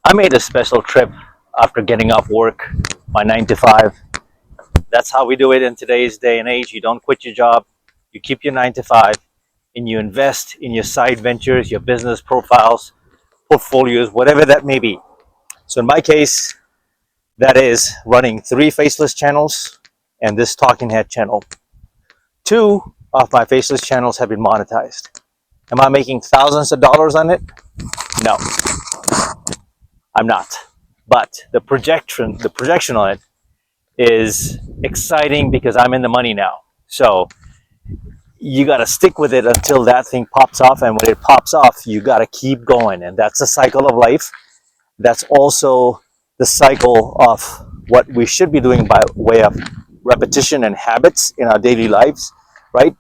I made a special trip after getting off work, my 9 to 5. That's how we do it in today's day and age. You don't quit your job, you keep your 9 to 5, and you invest in your side ventures, your business profiles, portfolios, whatever that may be. So in my case, that is running 3 faceless channels and this talking head channel. 2 of my faceless channels have been monetized. Am I making thousands of dollars on it? No, I'm not. But the projection on it is exciting because I'm in the money now. So you got to stick with it until that thing pops off. And when it pops off, you got to keep going. And that's the cycle of life. That's also the cycle of what we should be doing by way of repetition and habits in our daily lives, right?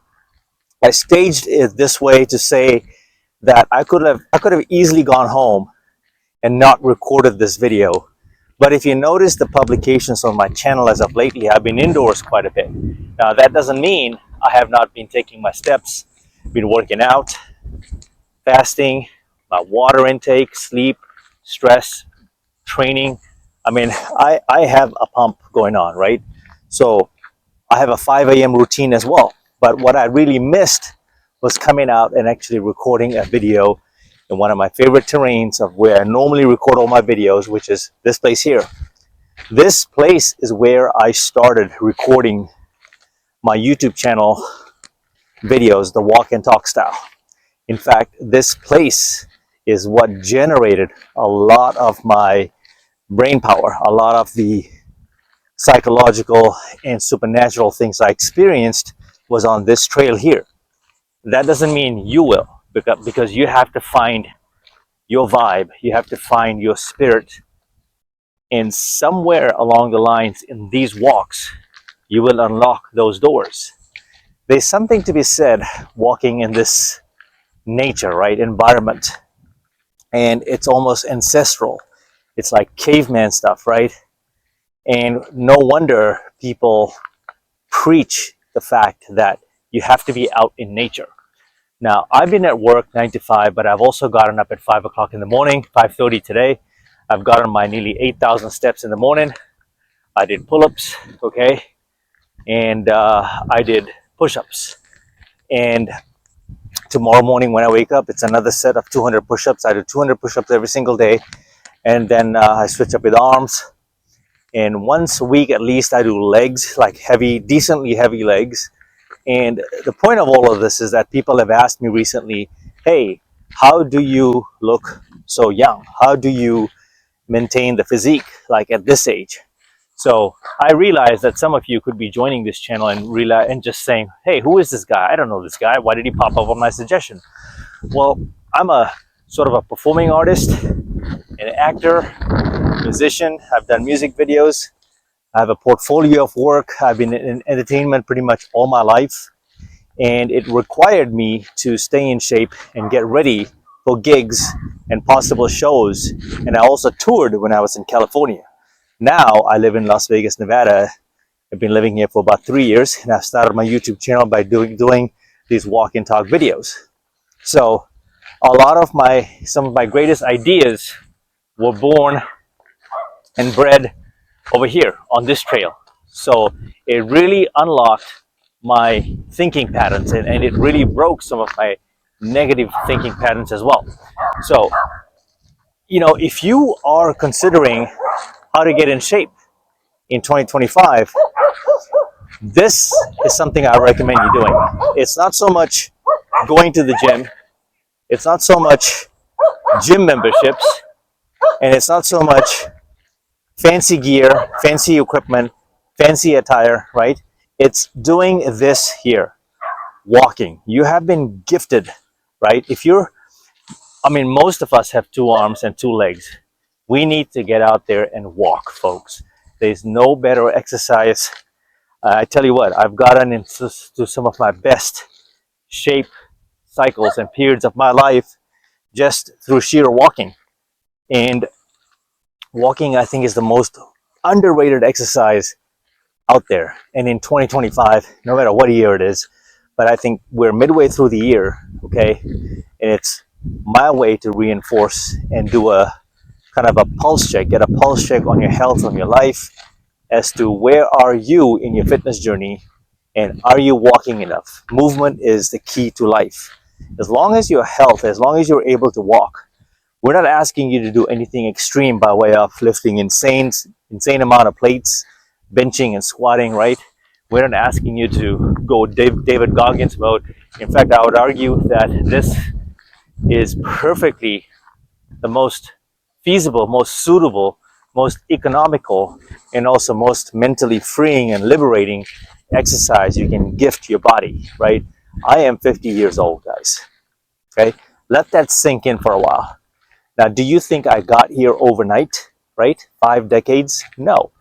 I staged it this way to say that I could have easily gone home and not recorded this video. But if you notice the publications on my channel as of lately, I've been indoors quite a bit. Now that doesn't mean I have not been taking my steps, been working out, fasting, my water intake, sleep, stress, training. I mean, I have a pump going on, right? So I have a 5 a.m. routine as well. But what I really missed was coming out and actually recording a video in one of my favorite terrains of where I normally record all my videos, which is this place here. This place is where I started recording my YouTube channel videos, the walk and talk style. In fact, this place is what generated a lot of my brain power, a lot of the psychological and supernatural things I experienced was on this trail here. That doesn't mean you will, because you have to find your vibe, you have to find your spirit, and somewhere along the lines in these walks, you will unlock those doors. There's something to be said walking in this nature, right, environment, and it's almost ancestral. It's like caveman stuff, right? And no wonder people preach the fact that you have to be out in nature. Now, I've been at work 9 to 5, but I've also gotten up at 5 o'clock in the morning, 5:30 today. I've gotten my nearly 8,000 steps in the morning. I did pull-ups, okay? And I did push-ups. And tomorrow morning when I wake up, it's another set of 200 push-ups. I do 200 push-ups every single day. And then I switch up with arms. And once a week at least, I do legs, like heavy, decently heavy legs. And the point of all of this is that people have asked me recently, hey, how do you look so young? How do you maintain the physique like at this age? So I realize that some of you could be joining this channel and just saying, hey, who is this guy? I don't know this guy. Why did he pop up on my suggestion? Well, I'm a sort of a performing artist, an actor, musician. I've done music videos. I have a portfolio of work. I've been in entertainment pretty much all my life, and it required me to stay in shape and get ready for gigs and possible shows. And I also toured when I was in California. Now I live in Las Vegas, Nevada. I've been living here for about 3 years, and I've started my YouTube channel by doing these walk and talk videos. So a lot of some of my greatest ideas were born and bred over here on this trail. So it really unlocked my thinking patterns, and it really broke some of my negative thinking patterns as well. So, you know, if you are considering how to get in shape in 2025, this is something I recommend you doing. It's not so much going to the gym, it's not so much gym memberships, and it's not so much fancy gear, fancy equipment, fancy attire, right? It's doing this here, walking. You have been gifted, right? Most of us have 2 arms and 2 legs. We need to get out there and walk, folks. There's no better exercise. I tell you what, I've gotten into some of my best shape cycles and periods of my life just through sheer walking. And walking, I think, is the most underrated exercise out there. And in 2025, no matter what year it is, but I think we're midway through the year, okay? And it's my way to reinforce and do a kind of a pulse check, get a pulse check on your health, on your life, as to where are you in your fitness journey, and are you walking enough? Movement is the key to life. As long as you're healthy, as long as you're able to walk, we're not asking you to do anything extreme by way of lifting insane amount of plates, benching and squatting, right? We're not asking you to go David Goggins mode. In fact, I would argue that this is perfectly the most feasible, most suitable, most economical, and also most mentally freeing and liberating exercise you can gift your body, right? I am 50 years old, guys. Okay? Let that sink in for a while. Now, do you think I got here overnight, right? 5 decades? No.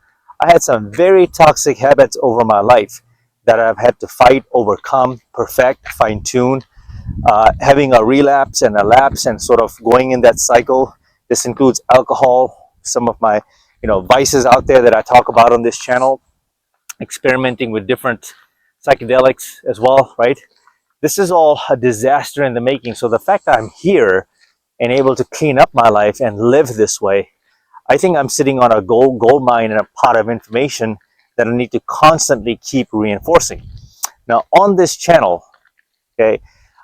I had some very toxic habits over my life that I've had to fight, overcome, perfect, fine tune, having a relapse and a lapse and sort of going in that cycle. This includes alcohol, some of my vices out there that I talk about on this channel, experimenting with different psychedelics as well, right? This is all a disaster in the making. So the fact that I'm here and able to clean up my life and live this way, I think I'm sitting on a gold mine and a pot of information that I need to constantly keep reinforcing. Now on this channel, okay,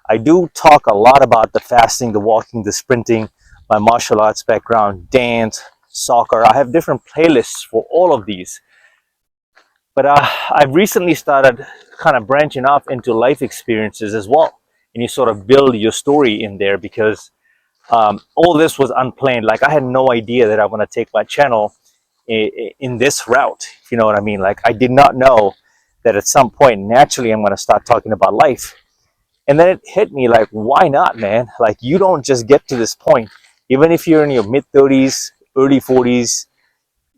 I do talk a lot about the fasting, the walking, the sprinting, my martial arts background, dance, soccer. I have different playlists for all of these. But I've recently started kind of branching off into life experiences as well. And you sort of build your story in there because all this was unplanned. Like I had no idea that I want to take my channel in this route, if you know what I mean. Like I did not know that at some point, naturally, I'm going to start talking about life. And then it hit me like, why not, man? Like you don't just get to this point, even if you're in your mid 30s, early 40s,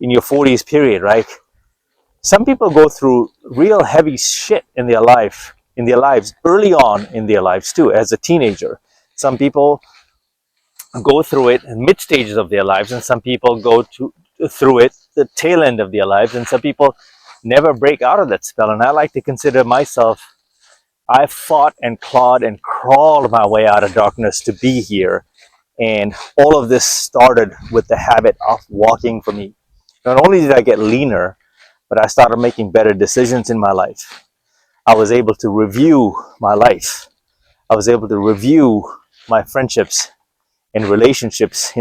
in your 40s period, right? Some people go through real heavy shit in their lives early on in their lives too, as a teenager. Some people go through it in mid stages of their lives, and some people go through it the tail end of their lives, and some people never break out of that spell. And I like to consider myself, I fought and clawed and crawled my way out of darkness to be here. And all of this started with the habit of walking for me. Not only did I get leaner, but I started making better decisions in my life. I was able to review my life. I was able to review my friendships and relationships.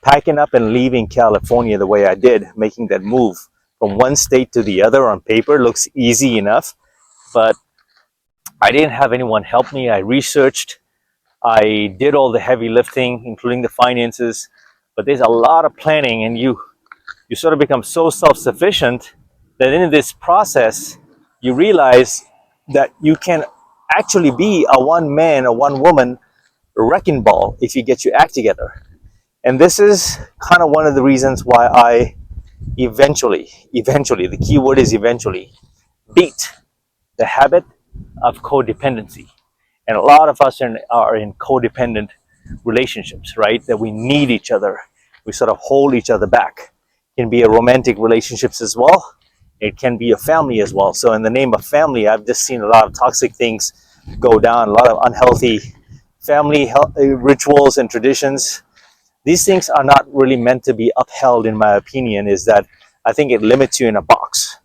Packing up and leaving California the way I did, making that move from one state to the other on paper looks easy enough, but I didn't have anyone help me. I researched, I did all the heavy lifting, including the finances, but there's a lot of planning, and you sort of become so self-sufficient that in this process, you realize that you can actually be a one man or one woman wrecking ball if you get your act together. And this is kind of one of the reasons why I eventually, the key word is eventually, beat the habit of codependency. And a lot of us are in codependent relationships, right? That we need each other. We sort of hold each other back. It can be a romantic relationships as well. It can be a family as well. So in the name of family, I've just seen a lot of toxic things go down, a lot of unhealthy family rituals and traditions. These things are not really meant to be upheld, in my opinion, is that I think it limits you in a box.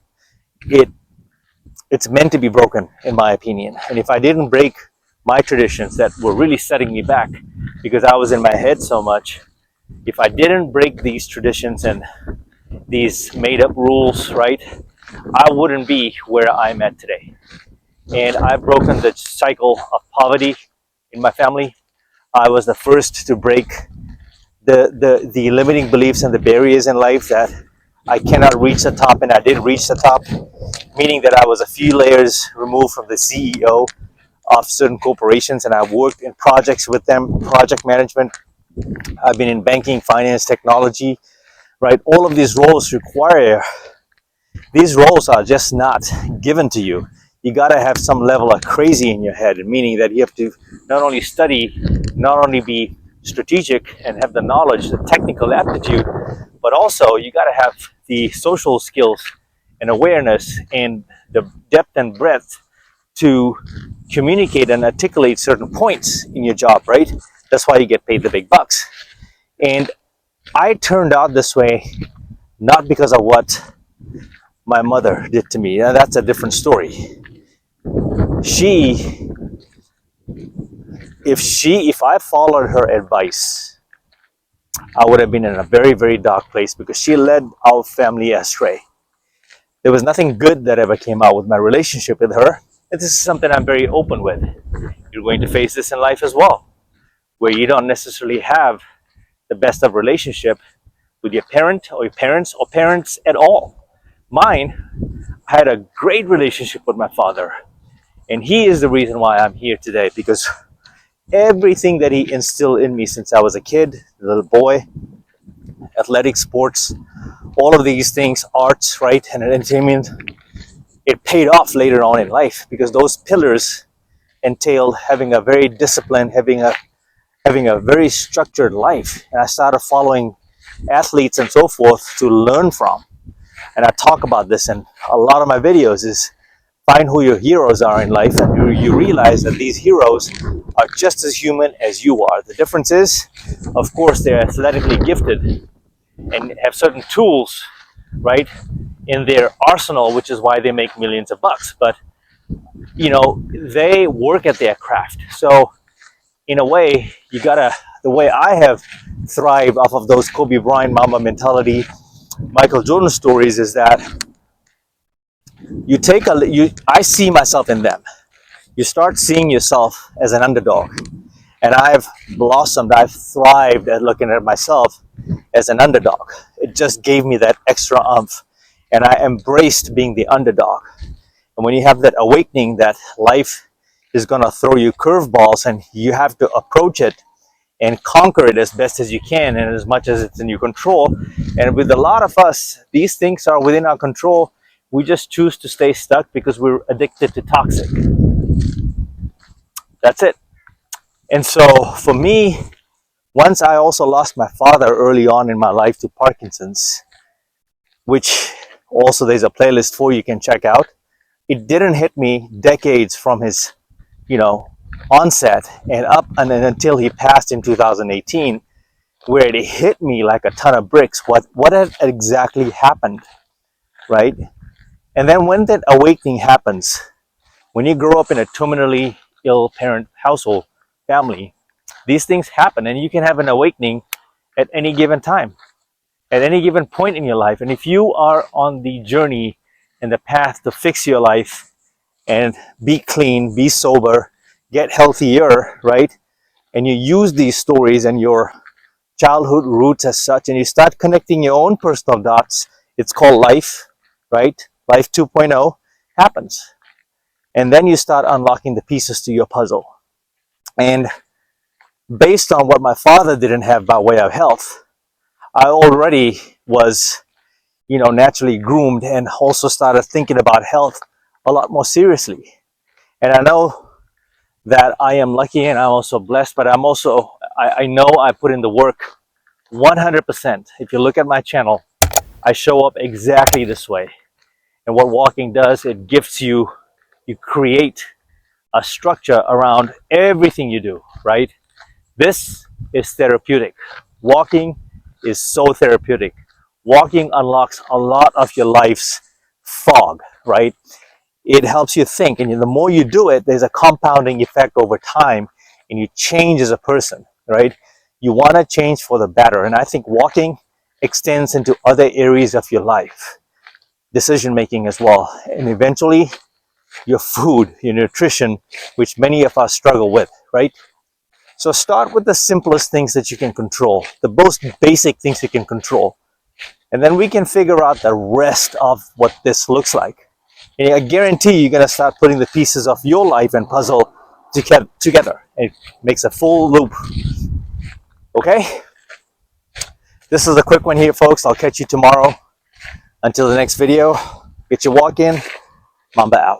It's meant to be broken, in my opinion. And if I didn't break my traditions that were really setting me back because I was in my head so much, if I didn't break these traditions and these made up rules, right, I wouldn't be where I'm at today. And I've broken the cycle of poverty in my family. I was the first to break the limiting beliefs and the barriers in life that I cannot reach the top, and I did reach the top, meaning that I was a few layers removed from the CEO of certain corporations, and I've worked in projects with them, project management. I've been in banking, finance, technology, right? All of these roles these roles are just not given to you. You got to have some level of crazy in your head, meaning that you have to not only study, not only be strategic and have the knowledge, the technical aptitude, but also you got to have the social skills and awareness and the depth and breadth to communicate and articulate certain points in your job, right? That's why you get paid the big bucks. And I turned out this way not because of what my mother did to me. Now, that's a different story. She, if I followed her advice, I would have been in a very, very dark place because she led our family astray. There was nothing good that ever came out with my relationship with her. And this is something I'm very open with. You're going to face this in life as well, where you don't necessarily have the best of relationship with your parent or your parents or parents at all. Mine, I had a great relationship with my father, and he is the reason why I'm here today, because everything that he instilled in me since I was a kid, a little boy, athletic sports, all of these things, arts, right, and entertainment, it paid off later on in life because those pillars entailed having a very disciplined, having a very structured life. And I started following athletes and so forth to learn from. And I talk about this in a lot of my videos is find who your heroes are in life, and you realize that these heroes are just as human as you are. The difference is, of course, they're athletically gifted and have certain tools, right, in their arsenal, which is why they make millions of bucks. But they work at their craft. So in a way, the way I have thrived off of those Kobe Bryant Mamba mentality, Michael Jordan stories, is that I see myself in them. You start seeing yourself as an underdog. And I've blossomed, I've thrived at looking at myself as an underdog. It just gave me that extra oomph. And I embraced being the underdog. And when you have that awakening that life is going to throw you curveballs and you have to approach it and conquer it as best as you can and as much as it's in your control. And with a lot of us, these things are within our control. We just choose to stay stuck because we're addicted to toxic. That's it. And so for me, once I also lost my father early on in my life to Parkinson's, which also there's a playlist for you can check out. It didn't hit me decades from his, onset and up and then until he passed in 2018, where it hit me like a ton of bricks. What had exactly happened, right? And then when that awakening happens, when you grow up in a terminally ill parent household, family, these things happen and you can have an awakening at any given time, at any given point in your life. And if you are on the journey and the path to fix your life and be clean, be sober, get healthier, right? And you use these stories and your childhood roots as such, and you start connecting your own personal dots. It's called life, right? Life 2.0 happens. And then you start unlocking the pieces to your puzzle. And based on what my father didn't have by way of health, I already was, naturally groomed and also started thinking about health a lot more seriously. And I know that I am lucky and I'm also blessed, but I know I put in the work 100%. If you look at my channel, I show up exactly this way. And what walking does, it gifts you, you create a structure around everything you do, right? This is therapeutic. Walking is so therapeutic. Walking unlocks a lot of your life's fog, right? It helps you think, and the more you do it, there's a compounding effect over time, and you change as a person, right? You want to change for the better, and I think walking extends into other areas of your life, decision making as well, and eventually your food, your nutrition, which many of us struggle with, right? So start with the simplest things that you can control, the most basic things you can control. And then we can figure out the rest of what this looks like. And I guarantee you're going to start putting the pieces of your life and puzzle together. It makes a full loop. Okay? This is a quick one here, folks. I'll catch you tomorrow. Until the next video, get your walk in. Mamba out.